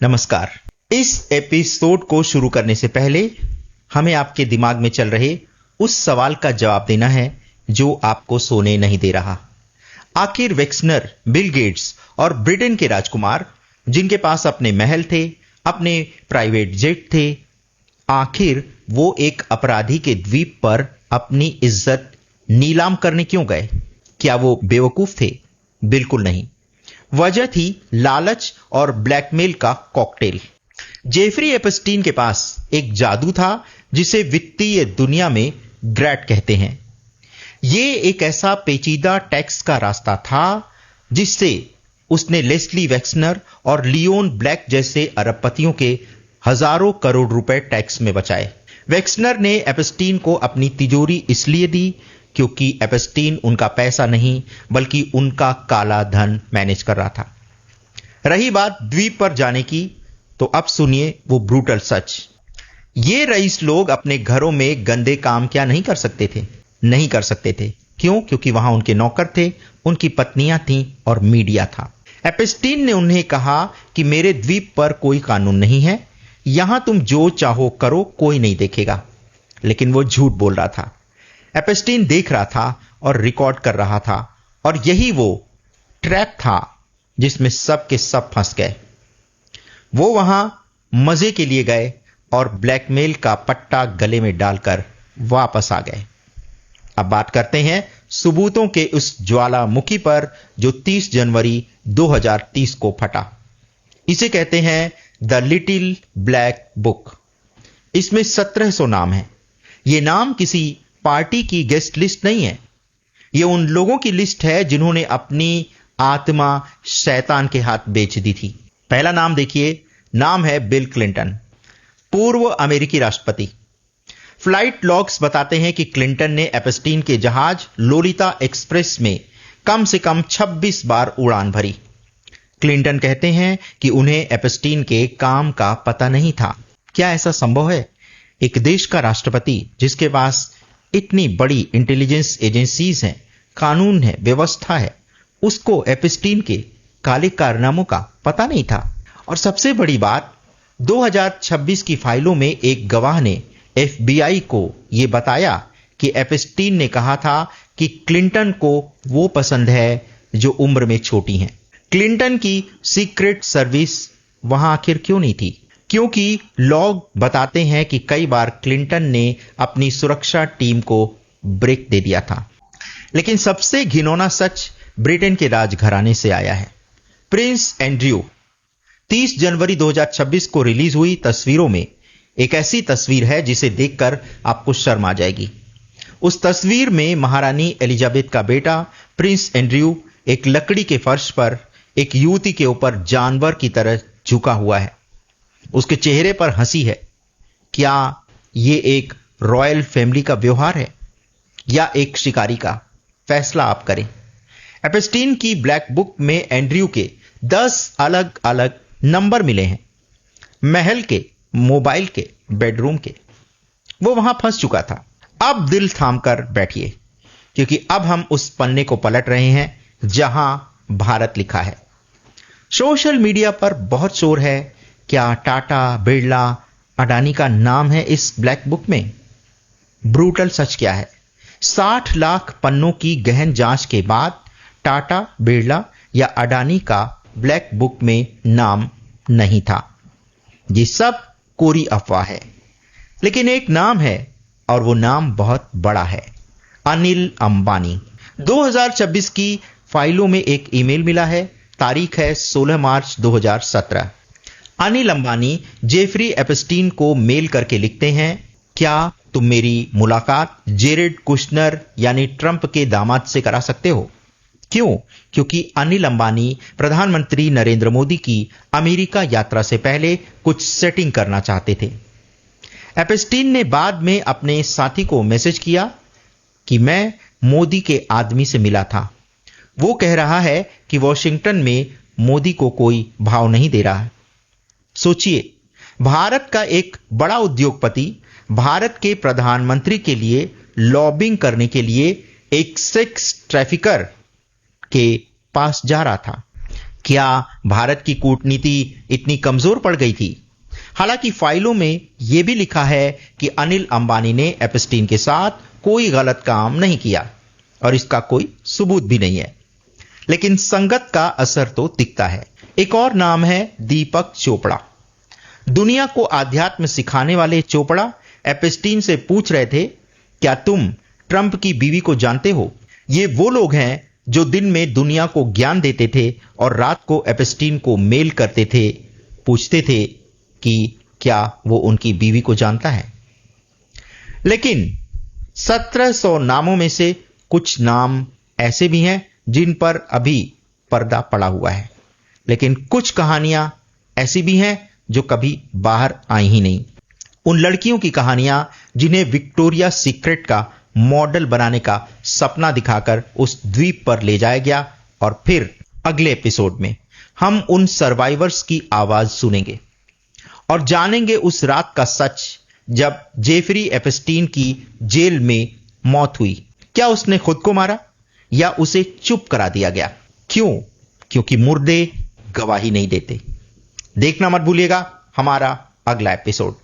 नमस्कार। इस एपिसोड को शुरू करने से पहले हमें आपके दिमाग में चल रहे उस सवाल का जवाब देना है जो आपको सोने नहीं दे रहा। आखिर वेक्सनर, बिल गेट्स और ब्रिटेन के राजकुमार, जिनके पास अपने महल थे, अपने प्राइवेट जेट थे, आखिर वो एक अपराधी के द्वीप पर अपनी इज्जत नीलाम करने क्यों गए? क्या वो बेवकूफ थे? बिल्कुल नहीं। वजह थी लालच और ब्लैकमेल का कॉकटेल। जेफरी एपस्टीन के पास एक जादू था जिसे वित्तीय दुनिया में ग्रैट कहते हैं। यह एक ऐसा पेचीदा टैक्स का रास्ता था जिससे उसने लेस्ली वेक्सनर और लियोन ब्लैक जैसे अरबपतियों के हजारों करोड़ रुपए टैक्स में बचाए। वेक्सनर ने एपस्टीन को अपनी तिजोरी इसलिए दी क्योंकि एपस्टीन उनका पैसा नहीं बल्कि उनका काला धन मैनेज कर रहा था। रही बात द्वीप पर जाने की, तो अब सुनिए वो ब्रूटल सच। ये रईस लोग अपने घरों में गंदे काम क्या नहीं कर सकते थे? नहीं कर सकते थे। क्यों? क्योंकि वहां उनके नौकर थे, उनकी पत्नियां थीं और मीडिया था। एपस्टीन ने उन्हें कहा कि मेरे द्वीप पर कोई कानून नहीं है, यहां तुम जो चाहो करो, कोई नहीं देखेगा। लेकिन वो झूठ बोल रहा था। एपस्टीन देख रहा था और रिकॉर्ड कर रहा था, और यही वो ट्रैप था जिसमें सब के सब फंस गए। वो वहां मजे के लिए गए और ब्लैकमेल का पट्टा गले में डालकर वापस आ गए। अब बात करते हैं सबूतों के उस ज्वालामुखी पर जो 30 जनवरी 2030 को फटा। इसे कहते हैं द लिटिल ब्लैक बुक। इसमें 1700 नाम हैं। ये नाम किसी पार्टी की गेस्ट लिस्ट नहीं है। यह उन लोगों की लिस्ट है जिन्होंने अपनी आत्मा शैतान के हाथ बेच दी थी। पहला नाम देखिए, नाम है बिल क्लिंटन, पूर्व अमेरिकी राष्ट्रपति। फ्लाइट लॉग्स बताते हैं कि क्लिंटन ने एपस्टीन के जहाज लोलिता एक्सप्रेस में कम से कम 26 बार उड़ान भरी। क्लिंटन कहते हैं कि उन्हें एपस्टीन के काम का पता नहीं था। क्या ऐसा संभव है? एक देश का राष्ट्रपति जिसके पास इतनी बड़ी इंटेलिजेंस एजेंसीज हैं, कानून है, व्यवस्था है, उसको एपस्टीन के काले कारनामों का पता नहीं था। और सबसे बड़ी बात, 2026 की फाइलों में एक गवाह ने FBI को यह बताया कि एपस्टीन ने कहा था कि क्लिंटन को वो पसंद है जो उम्र में छोटी हैं। क्लिंटन की सीक्रेट सर्विस वहां आखिर क्यों नहीं थी? क्योंकि लॉग बताते हैं कि कई बार क्लिंटन ने अपनी सुरक्षा टीम को ब्रेक दे दिया था। लेकिन सबसे घिनौना सच ब्रिटेन के राजघराने से आया है। Prince Andrew. 30 जनवरी 2026 को रिलीज हुई तस्वीरों में एक ऐसी तस्वीर है जिसे देखकर आपको शर्म आ जाएगी। उस तस्वीर में महारानी एलिजाबेथ का बेटा प्रिंस एंड्रयू एक लकड़ी के फर्श पर एक युवती के ऊपर जानवर की तरह झुका हुआ है। उसके चेहरे पर हंसी है। क्या यह एक रॉयल फैमिली का व्यवहार है या एक शिकारी का? फैसला आप करें। एपस्टीन की ब्लैक बुक में एंड्रयू के 10 अलग अलग नंबर मिले हैं। महल के, मोबाइल के, बेडरूम के। वो वहां फंस चुका था। अब दिल थाम कर बैठिए, क्योंकि अब हम उस पन्ने को पलट रहे हैं जहां भारत लिखा है। सोशल मीडिया पर बहुत शोर है। क्या टाटा, बिरला, अडानी का नाम है इस ब्लैक बुक में? ब्रूटल सच क्या है? 60 लाख पन्नों की गहन जांच के बाद टाटा, बिरला या अडानी का ब्लैक बुक में नाम नहीं था। ये सब कोरी अफवाह है। लेकिन एक नाम है, और वो नाम बहुत बड़ा है, अनिल अंबानी। 2026 की फाइलों में एक ईमेल मिला है। तारीख है 16 मार्च 2017। अनिल अंबानी जेफरी एपस्टीन को मेल करके लिखते हैं, क्या तुम मेरी मुलाकात जेरेड कुशनर यानी ट्रंप के दामाद से करा सकते हो? क्यों? क्योंकि अनिल अंबानी प्रधानमंत्री नरेंद्र मोदी की अमेरिका यात्रा से पहले कुछ सेटिंग करना चाहते थे। एपस्टीन ने बाद में अपने साथी को मैसेज किया कि मैं मोदी के आदमी से मिला था। वो कह रहा है कि वॉशिंगटन में मोदी को कोई भाव नहीं दे रहा है। सोचिए, भारत का एक बड़ा उद्योगपति भारत के प्रधानमंत्री के लिए लॉबिंग करने के लिए एक सेक्स ट्रैफिकर के पास जा रहा था। क्या भारत की कूटनीति इतनी कमजोर पड़ गई थी? हालांकि फाइलों में यह भी लिखा है कि अनिल अंबानी ने एप्स्टीन के साथ कोई गलत काम नहीं किया और इसका कोई सबूत भी नहीं है, लेकिन संगत का असर तो दिखता है। एक और नाम है दीपक चोपड़ा। दुनिया को आध्यात्म सिखाने वाले चोपड़ा एप्स्टीन से पूछ रहे थे, क्या तुम ट्रंप की बीवी को जानते हो? ये वो लोग हैं जो दिन में दुनिया को ज्ञान देते थे और रात को एप्स्टीन को मेल करते थे, पूछते थे कि क्या वो उनकी बीवी को जानता है। लेकिन 1700 नामों में से कुछ नाम ऐसे भी हैं जिन पर अभी पर्दा पड़ा हुआ है, लेकिन कुछ कहानियां ऐसी भी हैं जो कभी बाहर आई ही नहीं। उन लड़कियों की कहानियां जिन्हें विक्टोरिया सीक्रेट का मॉडल बनाने का सपना दिखाकर उस द्वीप पर ले जाया गया, और फिर अगले एपिसोड में हम उन सर्वाइवर्स की आवाज सुनेंगे और जानेंगे उस रात का सच जब जेफरी एप्स्टीन की जेल में मौत हुई। क्या उसने खुद को मारा या उसे चुप करा दिया गया? क्यों? क्योंकि मुर्दे गवाही नहीं देते। देखना मत भूलिएगा हमारा अगला एपिसोड।